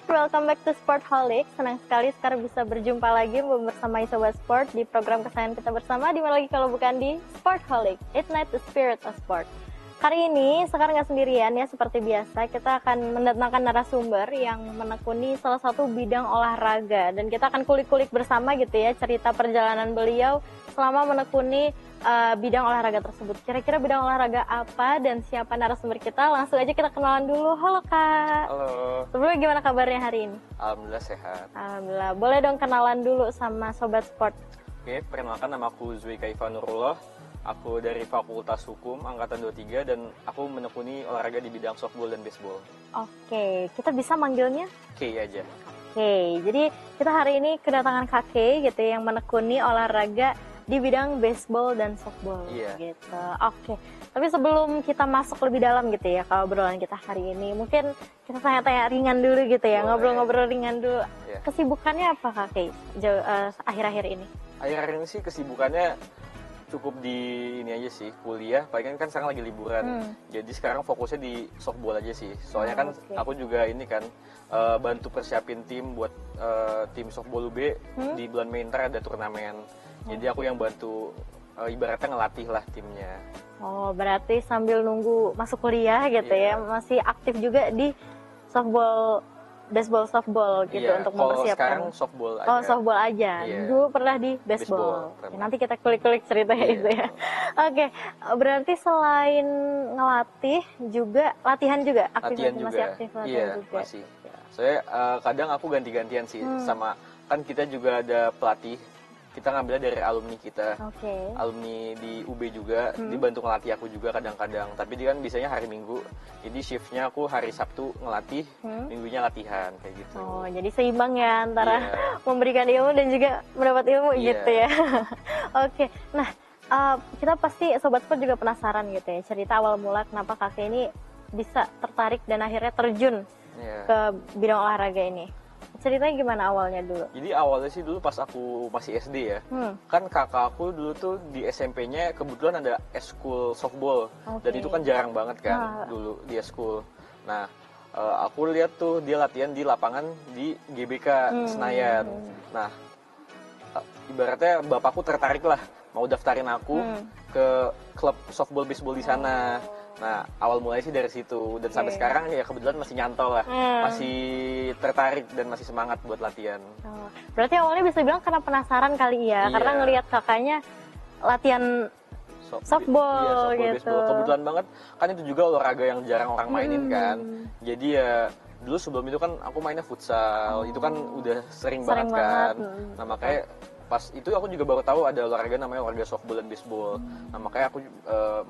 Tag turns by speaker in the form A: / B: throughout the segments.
A: Sport, welcome back to Sportholic. Senang sekali sekarang bisa berjumpa lagi bersama Sobat Sport di program kesayangan kita bersama. Di mana lagi kalau bukan di Sportholic, Ignite the Spirit of Sport. Kali ini sekarang nggak sendirian ya, seperti biasa kita akan mendatangkan narasumber yang menekuni salah satu bidang olahraga. Dan kita akan kulik-kulik bersama gitu ya, cerita perjalanan beliau selama menekuni bidang olahraga tersebut. Kira-kira bidang olahraga apa dan siapa narasumber kita? Langsung aja kita kenalan dulu. Halo Kak.
B: Halo.
A: Sebelumnya gimana kabarnya hari ini?
B: Alhamdulillah sehat.
A: Alhamdulillah. Boleh dong kenalan dulu sama Sobat Sport.
B: Oke, perkenalkan nama aku Zuika Ivanurullah. Aku dari Fakultas Hukum Angkatan 23 dan aku menekuni olahraga di bidang softball dan baseball.
A: Oke, kita bisa manggilnya?
B: Oke aja.
A: Oke, jadi kita hari ini kedatangan Kak Kay gitu yang menekuni olahraga di bidang baseball dan softball gitu. Oke. Tapi sebelum kita masuk lebih dalam gitu ya kalau obrolan kita hari ini, mungkin kita tanya-tanya ringan dulu gitu ya, ngobrol-ngobrol ringan dulu. Kesibukannya apa Kak Kay akhir-akhir ini?
B: Akhir-akhir ini sih kesibukannya cukup di ini aja sih, kuliah. Paling kan sekarang lagi liburan. Jadi sekarang fokusnya di softball aja sih. Soalnya kan aku juga ini kan bantu persiapin tim buat tim softball UB di bulan Mei ntar ada turnamen. Jadi aku yang bantu ibaratnya ngelatih lah timnya.
A: Oh, berarti sambil nunggu masuk kuliah gitu ya, masih aktif juga di softball, baseball, softball gitu untuk mempersiapkan.
B: Sekarang softball aja.
A: Oh, softball aja. Dulu pernah di baseball. Nanti kita kulik-kulik ceritanya itu ya. Oke, berarti selain ngelatih juga latihan juga,
B: latihan juga.
A: Masih aktif latihan juga.
B: Masih. Soalnya kadang aku ganti-gantian sih sama kan kita juga ada pelatih. Kita ngambilnya dari alumni kita, alumni di UB juga, dibantu ngelatih aku juga kadang-kadang. Tapi dia kan biasanya hari Minggu, jadi shiftnya aku hari Sabtu ngelatih, Minggunya latihan kayak gitu.
A: Oh, jadi seimbang ya antara memberikan ilmu dan juga mendapat ilmu gitu ya. Oke, nah kita pasti Sobat Sport juga penasaran gitu ya, cerita awal mula kenapa kakek ini bisa tertarik dan akhirnya terjun ke bidang olahraga ini. Ceritanya gimana awalnya dulu?
B: Jadi awalnya sih dulu pas aku masih SD ya, kan kakak aku dulu tuh di SMP-nya kebetulan ada eskul softball, dan itu kan jarang banget kan dulu di eskul. Nah, aku lihat tuh dia latihan di lapangan di GBK Senayan. Nah, ibaratnya bapakku tertarik lah mau daftarin aku ke klub softball baseball di sana. Nah, awal mulanya sih dari situ dan sampai sekarang ya kebetulan masih nyantol lah, masih tertarik dan masih semangat buat latihan.
A: Berarti awalnya bisa bilang karena penasaran kali ya, karena ngelihat kakaknya latihan softball gitu.
B: Baseball. Kebetulan banget kan itu juga olahraga yang jarang orang mainin kan. Jadi ya dulu sebelum itu kan aku mainnya futsal, itu kan udah sering banget kan. Nah makanya pas itu aku juga baru tahu ada olahraga namanya olahraga softball dan baseball. Nah makanya aku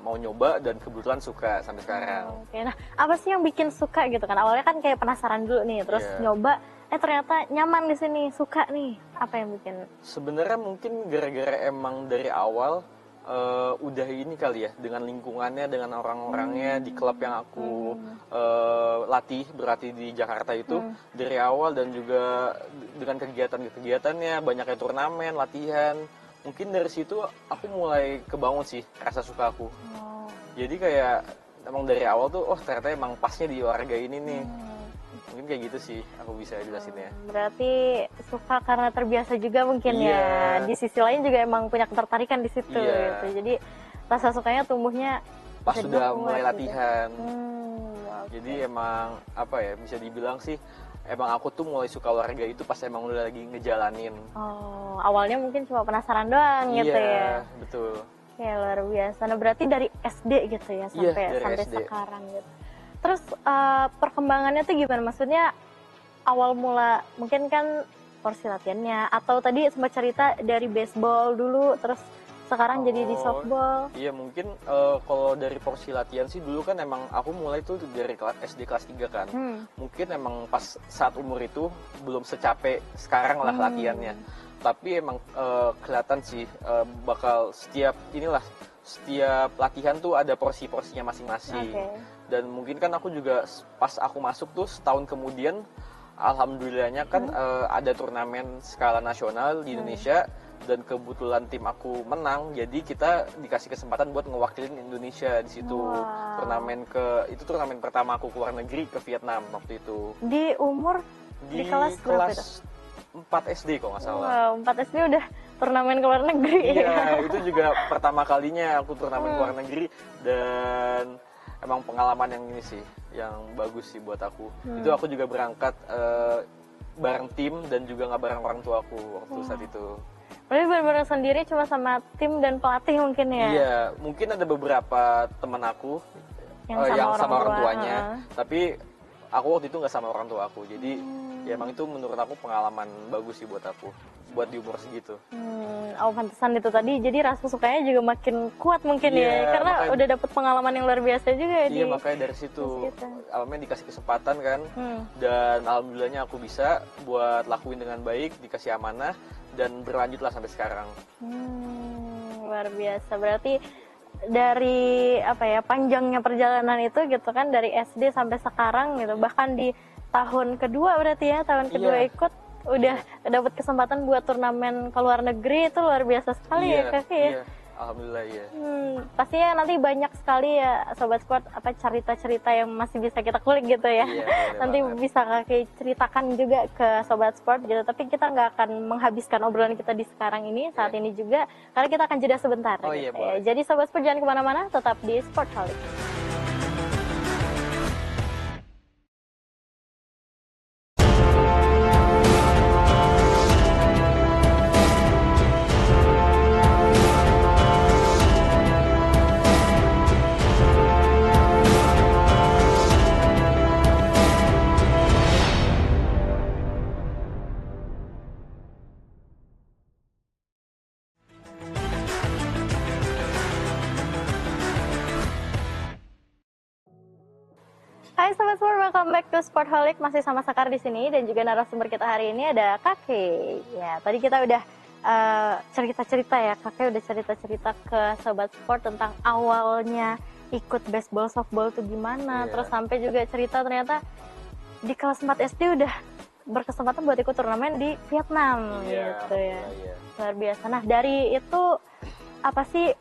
B: mau nyoba dan kebetulan suka sampai sekarang.
A: Nah apa sih yang bikin suka gitu kan? Awalnya kan kayak penasaran dulu nih, terus nyoba, ternyata nyaman di sini, suka nih. Apa yang bikin?
B: Sebenarnya mungkin gara-gara emang dari awal udah ini kali ya, dengan lingkungannya, dengan orang-orangnya di klub yang aku berlatih di Jakarta itu dari awal, dan juga dengan kegiatan-kegiatannya, banyaknya turnamen, latihan, mungkin dari situ aku mulai kebangun sih rasa suka aku. Jadi kayak emang dari awal tuh, ternyata emang pasnya di olahraga ini nih. Mungkin kayak gitu sih aku bisa jelasinnya.
A: Berarti suka karena terbiasa juga mungkin ya. Di sisi lain juga emang punya ketertarikan di situ gitu. Jadi rasa sukanya tumbuhnya
B: pas sudah mulai latihan. Jadi emang apa ya, bisa dibilang sih emang aku tuh mulai suka olahraga itu pas emang udah lagi ngejalanin.
A: Oh, awalnya mungkin cuma penasaran doang gitu ya.
B: Iya, betul.
A: Ya luar biasa. Nah berarti dari SD gitu ya sampai SD. Sekarang gitu. Terus perkembangannya tuh gimana? Maksudnya awal mula mungkin kan porsi latihannya, atau tadi sempat cerita dari baseball dulu, terus sekarang jadi di softball.
B: Iya mungkin kalau dari porsi latihan sih dulu kan emang aku mulai tuh dari SD kelas 3 kan. Mungkin emang pas saat umur itu belum secapek sekarang lah latihannya. Tapi emang kelihatan sih bakal setiap latihan tuh ada porsi-porsinya masing-masing. Dan mungkin kan aku juga pas aku masuk tuh setahun kemudian, alhamdulillahnya kan ada turnamen skala nasional di Indonesia, dan kebetulan tim aku menang, jadi kita dikasih kesempatan buat ngewakilin Indonesia di situ. Turnamen pertama aku keluar negeri ke Vietnam waktu itu.
A: Di umur Di kelas berapa itu?
B: 4 SD kalau nggak salah.
A: Wow, 4 SD udah turnamen ke luar negeri.
B: Iya, itu juga pertama kalinya aku turnamen ke luar negeri, dan emang pengalaman yang ini sih, yang bagus sih buat aku. Itu aku juga berangkat bareng tim dan juga nggak bareng orang tua aku waktu saat itu.
A: Berarti benar-benar sendiri cuma sama tim dan pelatih mungkin ya?
B: Iya, mungkin ada beberapa teman aku yang sama orang tuanya, tapi aku waktu itu nggak sama orang tua aku. Jadi ya emang itu menurut aku pengalaman bagus sih buat aku, buat di umur segitu.
A: Oh, pantesan itu tadi. Jadi rasa sukanya juga makin kuat mungkin ya, karena makanya, udah dapet pengalaman yang luar biasa juga ya.
B: Iya, makanya dari situ alhamdulillah dikasih kesempatan kan, dan alhamdulillahnya aku bisa buat lakuin dengan baik, dikasih amanah, dan berlanjutlah sampai sekarang.
A: Luar biasa. Berarti dari apa ya, panjangnya perjalanan itu gitu kan, dari SD sampai sekarang gitu, bahkan di tahun kedua berarti ya, tahun kedua ikut udah dapat kesempatan buat turnamen ke luar negeri, itu luar biasa sekali ya Kaki ya.
B: Iya, alhamdulillah ya.
A: Pastinya nanti banyak sekali ya Sobat Sport apa cerita-cerita yang masih bisa kita kulik gitu ya. Nanti bisa Kaki ceritakan juga ke Sobat Sport gitu. Tapi kita nggak akan menghabiskan obrolan kita di sekarang ini, saat ini juga, karena kita akan jeda sebentar. Gitu ya. Jadi Sobat Sport jangan kemana-mana, tetap di Sportholic. Hai Sobat Sport, welcome back to Sportholic. Masih sama Sekar di sini, dan juga narasumber kita hari ini ada Kakek. Ya, tadi kita udah cerita-cerita ya, Kakek udah cerita-cerita ke Sobat Sport tentang awalnya ikut baseball softball itu gimana, terus sampai juga cerita ternyata di kelas 4 SD udah berkesempatan buat ikut turnamen di Vietnam gitu ya. Luar biasa. Nah, dari itu apa sih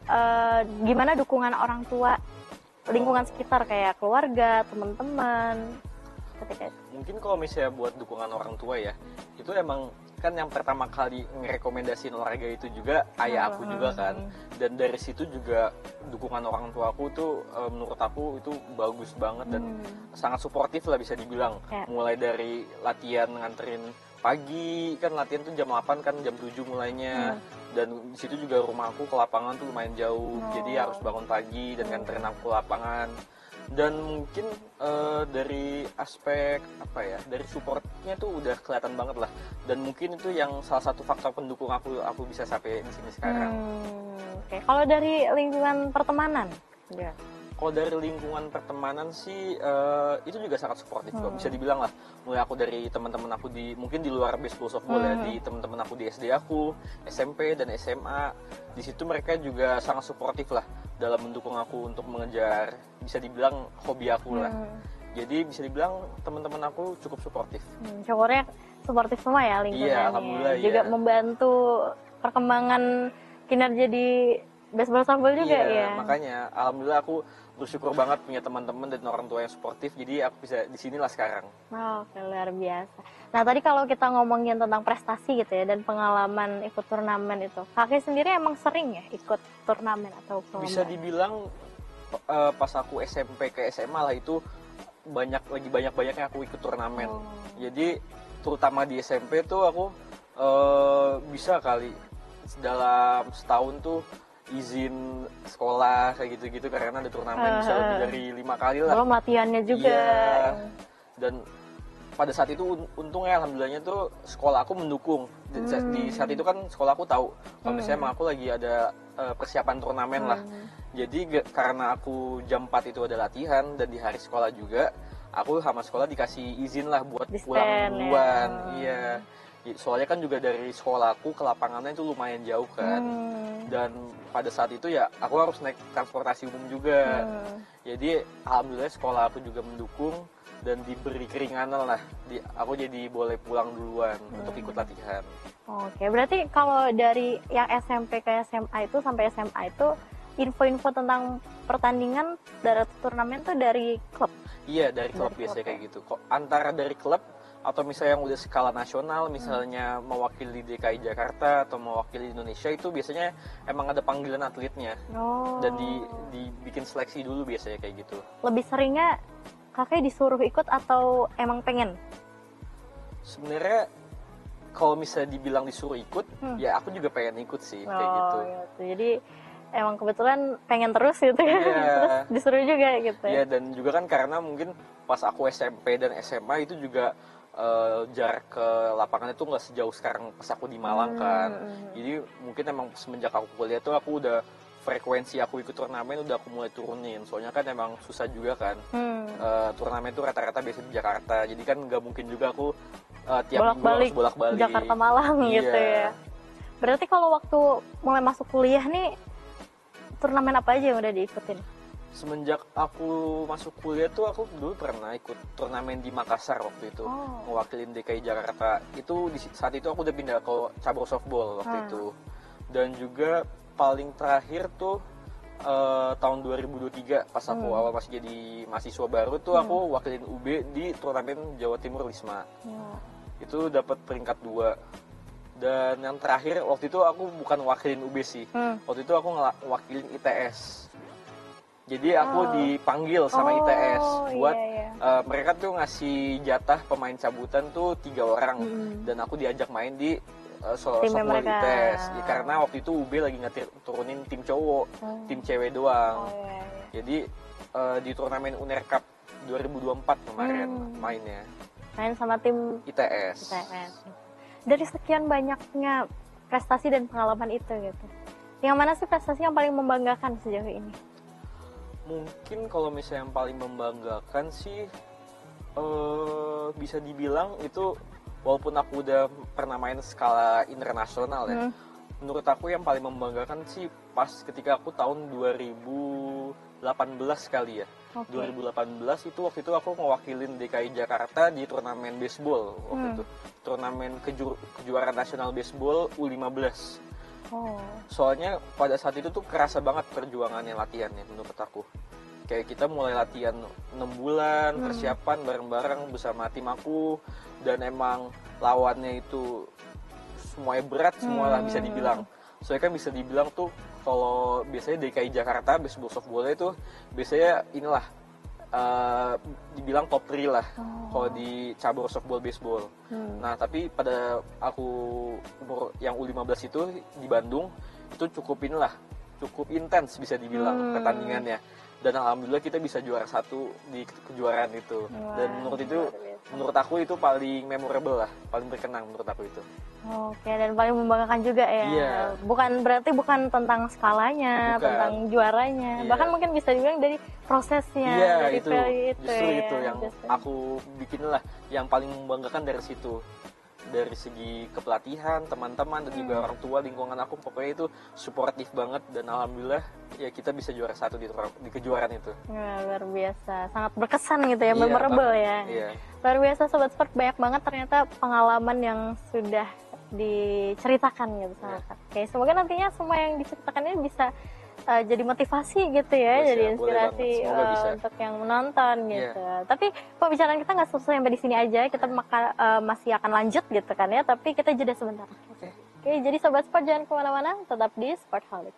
A: gimana dukungan orang tua, lingkungan sekitar kayak keluarga, teman-teman ketika itu?
B: Mungkin kalau misalnya buat dukungan orang tua ya, itu emang kan yang pertama kali ngerekomendasiin olahraga itu juga ayah aku juga kan, dan dari situ juga dukungan orang tua aku tuh menurut aku itu bagus banget dan sangat suportif lah bisa dibilang. Mulai dari latihan nganterin pagi, kan latihan tuh jam 8 kan, jam 7 mulainya, dan di situ juga rumah aku ke lapangan tuh lumayan jauh, jadi harus bangun pagi dan nganterin aku ke lapangan. Dan mungkin dari aspek apa ya, dari supportnya tuh udah kelihatan banget lah, dan mungkin itu yang salah satu faktor pendukung aku bisa sampai di sini sekarang.
A: Kalau dari lingkungan pertemanan?
B: Kalau dari lingkungan pertemanan sih itu juga sangat suportif kok, bisa dibilang lah. Mulai aku dari teman-teman aku mungkin di luar baseball softball ya, di teman-teman aku di SD aku, SMP dan SMA, di situ mereka juga sangat suportif lah dalam mendukung aku untuk mengejar, bisa dibilang hobi aku lah. Jadi bisa dibilang teman-teman aku cukup suportif.
A: Syukurnya suportif semua ya lingkungannya.
B: Iya, alhamdulillah.
A: Juga membantu perkembangan kinerja di baseball softball juga ya.
B: Makanya alhamdulillah aku bersyukur banget punya teman-teman dan orang tua yang suportif, jadi aku bisa di sinilah sekarang.
A: Oke, luar biasa. Nah, tadi kalau kita ngomongin tentang prestasi gitu ya, dan pengalaman ikut turnamen itu, Kakek sendiri emang sering ya ikut turnamen atau perlombaan?
B: Bisa dibilang pas aku SMP ke SMA lah itu lagi banyak-banyaknya aku ikut turnamen. Jadi terutama di SMP tuh aku bisa kali dalam setahun tuh izin sekolah kayak gitu-gitu karena ada turnamen, bisa lebih dari 5 kali lah.
A: Belum latihannya juga.
B: Iya. Dan pada saat itu untungnya alhamdulillahnya tuh sekolah aku mendukung. Di saat itu kan sekolah aku tahu kalau misalnya aku lagi ada persiapan turnamen lah. Jadi karena aku jam 4 itu ada latihan dan di hari sekolah juga, aku sama sekolah dikasih izin lah buat pulang duluan. Iya. Soalnya kan juga dari sekolahku ke lapangannya itu lumayan jauh kan, dan pada saat itu ya aku harus naik transportasi umum juga. Jadi alhamdulillah sekolah aku juga mendukung dan diberi keringanan lah, aku jadi boleh pulang duluan untuk ikut latihan.
A: Oke, berarti kalau dari yang SMP ke SMA itu sampai SMA itu info-info tentang pertandingan dari turnamen tuh dari klub?
B: Iya, dari klub biasanya kayak gitu. Kok antara dari klub atau misalnya yang udah skala nasional, misalnya mewakili DKI Jakarta atau mewakili Indonesia, itu biasanya emang ada panggilan atletnya. Dan dibikin seleksi dulu biasanya kayak gitu.
A: Lebih seringnya kakak disuruh ikut atau emang pengen?
B: Sebenarnya kalau misalnya dibilang disuruh ikut, ya aku juga pengen ikut sih, kayak gitu.
A: Gitu. Jadi emang kebetulan pengen terus gitu ya, terus disuruh juga gitu.
B: Iya, dan juga kan karena mungkin pas aku SMP dan SMA itu juga jarak ke lapangan itu nggak sejauh sekarang pas aku di Malang kan. Jadi mungkin emang semenjak aku kuliah tuh aku udah frekuensi aku ikut turnamen udah aku mulai turunin. Soalnya kan emang susah juga kan. Turnamen tuh rata-rata biasa di Jakarta. Jadi kan nggak mungkin juga aku tiap minggu harus bolak-balik
A: Jakarta Malang gitu ya. Berarti kalau waktu mulai masuk kuliah nih, turnamen apa aja yang udah diikutin?
B: Semenjak aku masuk kuliah tuh aku dulu pernah ikut turnamen di Makassar waktu itu, mewakilin DKI Jakarta. Itu saat itu aku udah pindah ke cabur softball waktu itu. Dan juga paling terakhir tuh tahun 2023 pas aku awal masih jadi mahasiswa baru tuh aku wakilin UB di turnamen Jawa Timur Lisma. Itu dapat peringkat 2. Dan yang terakhir waktu itu aku bukan wakilin UB sih. Waktu itu aku ngewakilin ITS. Jadi aku dipanggil sama ITS buat mereka tuh ngasih jatah pemain cabutan tuh 3 orang dan aku diajak main di softball ITS. Ya, karena waktu itu UB lagi turunin tim cowok, tim cewek doang. Jadi di turnamen Uner Cup 2024 kemarin mainnya.
A: Main sama tim
B: ITS.
A: Dari sekian banyaknya prestasi dan pengalaman itu gitu, yang mana sih prestasi yang paling membanggakan sejauh ini?
B: Mungkin kalau misalnya yang paling membanggakan sih bisa dibilang itu walaupun aku udah pernah main skala internasional ya, menurut aku yang paling membanggakan sih pas ketika aku tahun 2018 kali ya. 2018 itu waktu itu aku mewakilin DKI Jakarta di turnamen baseball waktu itu. Turnamen kejuaraan nasional baseball U15. Soalnya pada saat itu tuh kerasa banget perjuangannya latihannya menurut aku. Kayak kita mulai latihan 6 bulan, persiapan bareng-bareng bersama tim aku. Dan emang lawannya itu semuanya berat, semualah bisa dibilang. Soalnya kan bisa dibilang tuh kalau biasanya DKI Jakarta baseball softballnya itu biasanya inilah dibilang top 3 lah kalau di cabur softball baseball. Nah tapi pada aku umur yang U15 itu di Bandung itu cukup intens bisa dibilang pertandingannya. Dan alhamdulillah kita bisa juara 1 di kejuaraan itu. Dan menurut aku itu paling memorable lah, paling berkenang menurut aku itu.
A: Dan paling membanggakan juga ya. Berarti bukan tentang skalanya, tentang juaranya. Bahkan mungkin bisa dibilang dari prosesnya, dari
B: itu. Justru itu yang aku bikin lah, yang paling membanggakan dari situ. Dari segi kepelatihan, teman-teman dan juga orang tua lingkungan aku pokoknya itu suportif banget dan alhamdulillah ya kita bisa juara 1 di kejuaraan itu.
A: Luar biasa, sangat berkesan gitu ya, memorable ya. Luar biasa Sobat Sport, banyak banget ternyata pengalaman yang sudah diceritakan gitu sama Kak. Oke, semoga nantinya semua yang diceritakan ini bisa jadi motivasi gitu ya, jadi inspirasi untuk yang menonton gitu. Tapi pembicaraan kita nggak selesai sampai di sini aja, kita masih akan lanjut gitu kan ya, tapi kita jeda sebentar. Oke, jadi Sobat Sport jangan kemana-mana, tetap di Sportholic.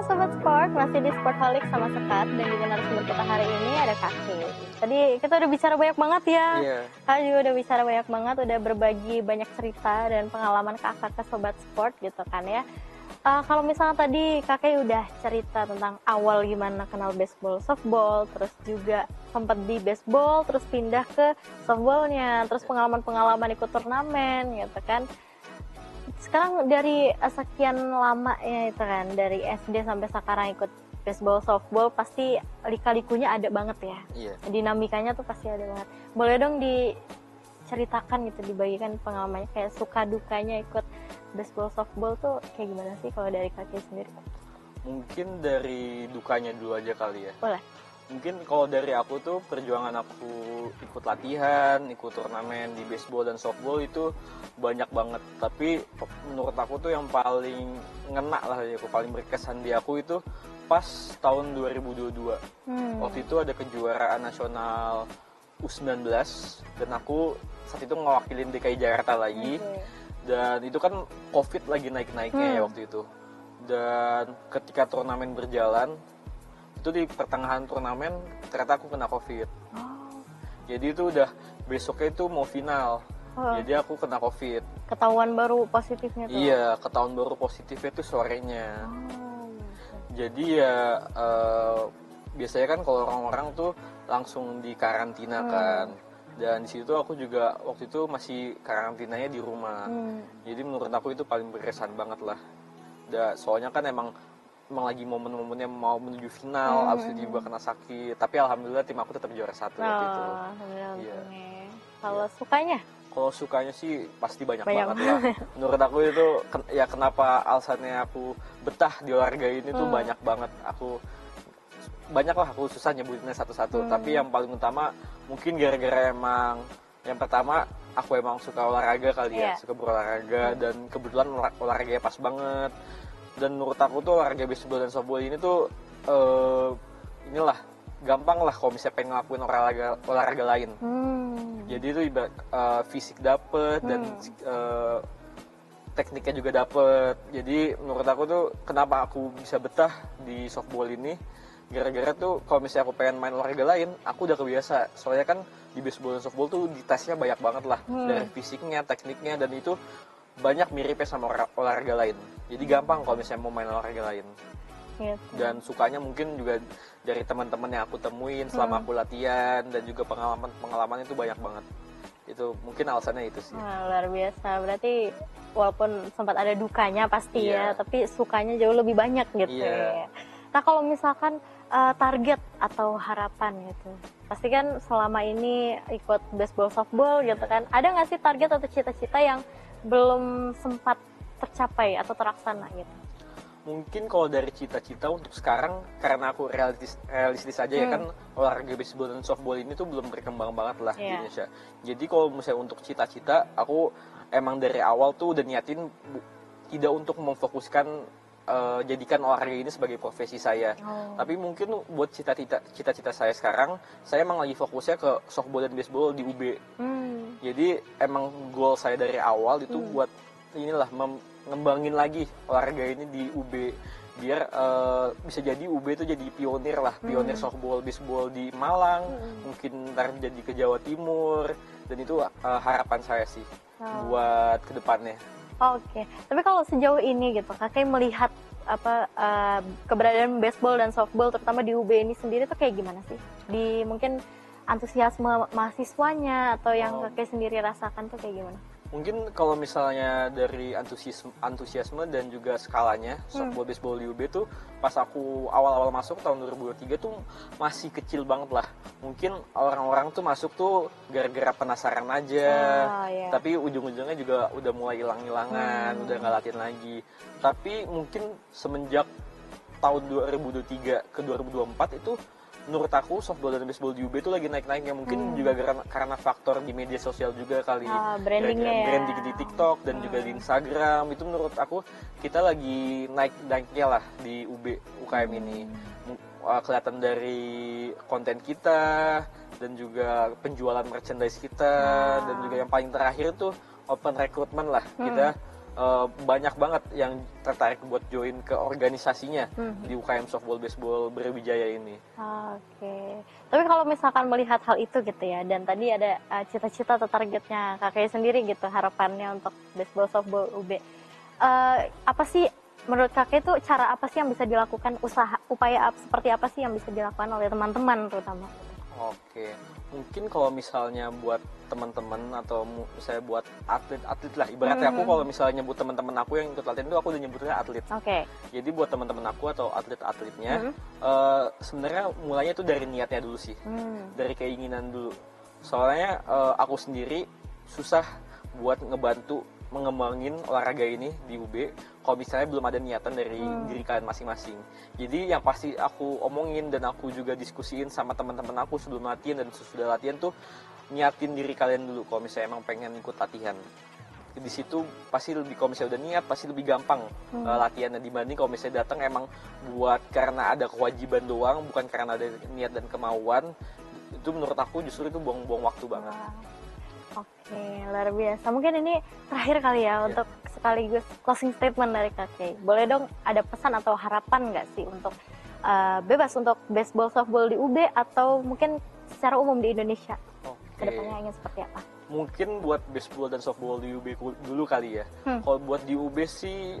A: Sobat Sport, masih di Sportholic sama Sekat dan juga narasumber kita hari ini ada Kakek. Tadi kita udah bicara banyak banget ya. Kakak juga udah bicara banyak banget, udah berbagi banyak cerita dan pengalaman Kakak ke Sobat Sport gitu kan ya. Kalau misalnya tadi Kakek udah cerita tentang awal gimana kenal baseball, softball, terus juga sempat di baseball, terus pindah ke softballnya, terus pengalaman-pengalaman ikut turnamen gitu kan. Sekarang dari sekian lama ya itu kan, dari SD sampai sekarang ikut baseball, softball pasti lika-likunya ada banget ya.
B: Iya.
A: Dinamikanya tuh pasti ada banget. Boleh dong diceritakan gitu, dibagikan pengalamannya kayak suka dukanya ikut baseball, softball tuh kayak gimana sih kalau dari Kakek sendiri?
B: Mungkin dari dukanya dulu aja kali ya.
A: Boleh.
B: Mungkin kalau dari aku tuh perjuangan aku ikut latihan, ikut turnamen di baseball dan softball itu banyak banget. Tapi menurut aku tuh yang paling ngena lah ya, paling berkesan di aku itu pas tahun 2022. Waktu itu ada kejuaraan nasional U19 dan aku saat itu ngewakilin DKI Jakarta lagi. Dan itu kan COVID lagi naik-naiknya ya waktu itu. Dan ketika turnamen berjalan, itu di pertengahan turnamen ternyata aku kena COVID. Jadi itu udah besoknya itu mau final. Jadi aku kena COVID.
A: Ketahuan baru positifnya tuh?
B: Iya, ketahuan baru positifnya tuh sorenya. Jadi ya biasanya kan kalau orang-orang tuh langsung di karantina kan. Dan di situ aku juga waktu itu masih karantinanya di rumah. Jadi menurut aku itu paling berkesan banget lah. Soalnya kan emang lagi momen-momennya mau menuju final, abis itu juga kena sakit. Tapi alhamdulillah tim aku tetap juara 1 waktu itu.
A: Iya. Kalau sukanya?
B: Kalau sukanya sih pasti banyak banget lah. Menurut aku itu ya kenapa alasannya aku betah di olahraga ini tuh banyak banget. Aku susah nyebutinnya satu-satu. Tapi yang paling utama mungkin gara-gara emang yang pertama aku emang suka olahraga kali ya, suka berolahraga dan kebetulan olahraganya pas banget. Dan menurut aku tuh olahraga baseball dan softball ini tuh inilah gampang lah kalau misalnya pengen ngelakuin olahraga lain. Jadi itu ibarat fisik dapet dan tekniknya juga dapet. Jadi menurut aku tuh kenapa aku bisa betah di softball ini gara-gara tuh kalau misalnya aku pengen main olahraga lain aku udah kebiasa. Soalnya kan di baseball dan softball tuh di tesnya banyak banget lah dari fisiknya, tekniknya, dan itu banyak miripnya sama olahraga lain. Jadi gampang kalau misalnya mau main olahraga lain.
A: Gitu.
B: Dan sukanya mungkin juga dari teman-teman yang aku temuin selama aku latihan dan juga pengalaman itu banyak banget. Itu mungkin alasannya itu sih.
A: Luar biasa. Berarti walaupun sempat ada dukanya pasti ya, tapi sukanya jauh lebih banyak gitu ya. Nah kalau misalkan target atau harapan gitu, pasti kan selama ini ikut baseball, softball gitu kan, ada nggak sih target atau cita-cita yang belum sempat tercapai atau terlaksana gitu?
B: Mungkin kalau dari cita-cita untuk sekarang, karena aku realistis aja ya kan, olahraga baseball dan softball ini tuh belum berkembang banget lah di Indonesia. Jadi kalau misalnya untuk cita-cita, aku emang dari awal tuh udah niatin tidak untuk memfokuskan jadikan olahraga ini sebagai profesi saya. Tapi mungkin buat cita-cita saya sekarang, saya emang lagi fokusnya ke softball dan baseball di UB. Jadi emang goal saya dari awal itu buat inilah ngembangin lagi olahraga ini di UB biar bisa jadi UB itu jadi pionir lah, pionir softball, baseball di Malang, mungkin ntar jadi ke Jawa Timur, dan itu harapan saya sih buat kedepannya.
A: Oke. Tapi kalau sejauh ini gitu, Kakek melihat keberadaan baseball dan softball terutama di UB ini sendiri tuh kayak gimana sih? Di mungkin antusiasme mahasiswanya atau yang Kakek sendiri rasakan tuh kayak gimana?
B: Mungkin kalau misalnya dari antusiasme dan juga skalanya softball baseball di UB tuh pas aku awal-awal masuk tahun 2023 tuh masih kecil banget lah. Mungkin orang-orang tuh masuk tuh gara-gara penasaran aja. Tapi ujung-ujungnya juga udah mulai hilang-hilangan, udah nggak latihan lagi. Tapi mungkin semenjak tahun 2023 ke 2024 itu menurut aku softball dan baseball di UB itu lagi naik-naiknya, mungkin juga karena faktor di media sosial juga kali,
A: branding
B: di TikTok dan juga di Instagram. Itu menurut aku kita lagi naiknya lah di UKM ini. Kelihatan dari konten kita dan juga penjualan merchandise kita, dan juga yang paling terakhir tuh open recruitment lah. Kita banyak banget yang tertarik buat join ke organisasinya di UKM Softball Baseball Brawijaya ini.
A: Oke. Tapi kalau misalkan melihat hal itu gitu ya, dan tadi ada cita-cita atau targetnya Kakek sendiri gitu, harapannya untuk baseball softball UB. Apa sih menurut Kakek itu cara apa sih yang bisa dilakukan, upaya seperti apa sih yang bisa dilakukan oleh teman-teman terutama?
B: Oke, mungkin kalau misalnya buat teman-teman atau misalnya buat atlet-atlet lah, ibaratnya aku kalau misalnya nyebut teman-teman aku yang ikut latihan itu aku udah nyebutnya atlet.
A: Oke.
B: Jadi buat teman-teman aku atau atlet-atletnya, sebenarnya mulainya itu dari niatnya dulu sih, dari keinginan dulu. Soalnya aku sendiri susah buat ngebantu mengembangin olahraga ini di UB kalau misalnya belum ada niatan dari diri kalian masing-masing. Jadi yang pasti aku omongin dan aku juga diskusiin sama teman-teman aku sebelum latihan dan sesudah latihan tuh niatin diri kalian dulu kalau misalnya emang pengen ikut latihan. Di situ pasti lebih, kalau misalnya udah niat pasti lebih gampang latihannya dibanding kalau misalnya datang emang buat karena ada kewajiban doang, bukan karena ada niat dan kemauan. Itu menurut aku justru itu buang-buang waktu banget.
A: Oke, luar biasa. Mungkin ini terakhir kali ya untuk sekaligus closing statement dari Kakek. Boleh dong ada pesan atau harapan nggak sih untuk bebas untuk baseball, softball di UB atau mungkin secara umum di Indonesia? Kedepannya ingin seperti apa?
B: Mungkin buat baseball dan softball di UB dulu kali ya. Kalau buat di UB sih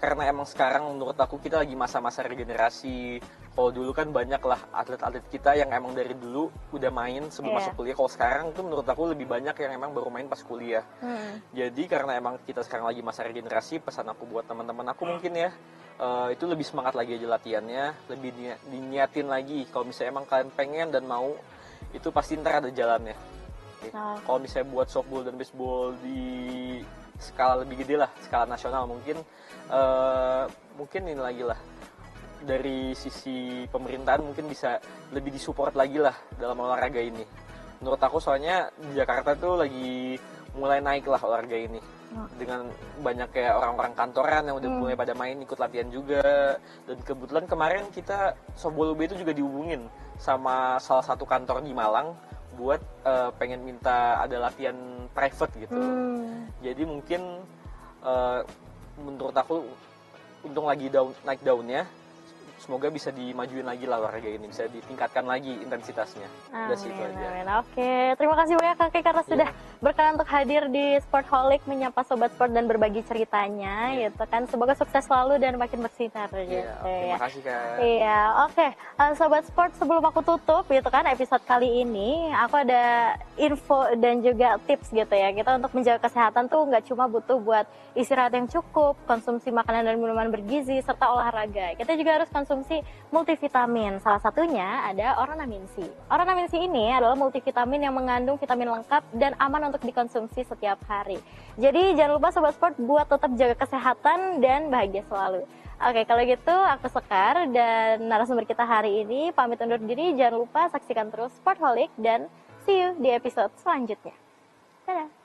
B: karena emang sekarang menurut aku kita lagi masa-masa regenerasi. Kalau dulu kan banyak lah atlet-atlet kita yang emang dari dulu udah main sebelum masuk kuliah. Kalau sekarang tuh menurut aku lebih banyak yang emang baru main pas kuliah. Jadi karena emang kita sekarang lagi masa regenerasi, pesan aku buat teman-teman aku mungkin ya, itu lebih semangat lagi aja latihannya, lebih diniatin lagi. Kalau misalnya emang kalian pengen dan mau, itu pasti ntar ada jalannya. Kalau misalnya buat softball dan baseball di skala lebih gede lah, skala nasional mungkin ini lagi lah dari sisi pemerintahan mungkin bisa lebih disupport lagi lah dalam olahraga ini. Menurut aku soalnya di Jakarta tuh lagi mulai naik lah olahraga ini dengan banyak kayak orang-orang kantoran yang udah mulai pada main ikut latihan juga. Dan kebetulan kemarin kita softball UB itu juga dihubungin sama salah satu kantor di Malang buat pengen minta ada latihan private gitu. Jadi mungkin menurut aku untung lagi naik daunnya, semoga bisa dimajuin lagi lah olahraga ini, bisa ditingkatkan lagi intensitasnya. Udah sih itu aja.
A: Oke, terima kasih banyak Kakek karena sudah berkenan untuk hadir di Sportholic, menyapa Sobat Sport dan berbagi ceritanya gitu kan. Semoga sukses selalu dan makin bersinar gitu ya.
B: Terima kasih Kak.
A: Iya, oke. Sobat Sport, sebelum aku tutup gitu kan episode kali ini, aku ada info dan juga tips gitu ya. Kita untuk menjaga kesehatan tuh nggak cuma butuh buat istirahat yang cukup, konsumsi makanan dan minuman bergizi, serta olahraga. Kita juga harus konsumsi multivitamin. Salah satunya ada Oranamin C. Oranamin C ini adalah multivitamin yang mengandung vitamin lengkap dan aman untuk dikonsumsi setiap hari. Jadi jangan lupa Sobat Sport buat tetap jaga kesehatan dan bahagia selalu. Oke, kalau gitu aku Sekar dan narasumber kita hari ini pamit undur diri. Jangan lupa saksikan terus Sportholic dan see you di episode selanjutnya. Dadah!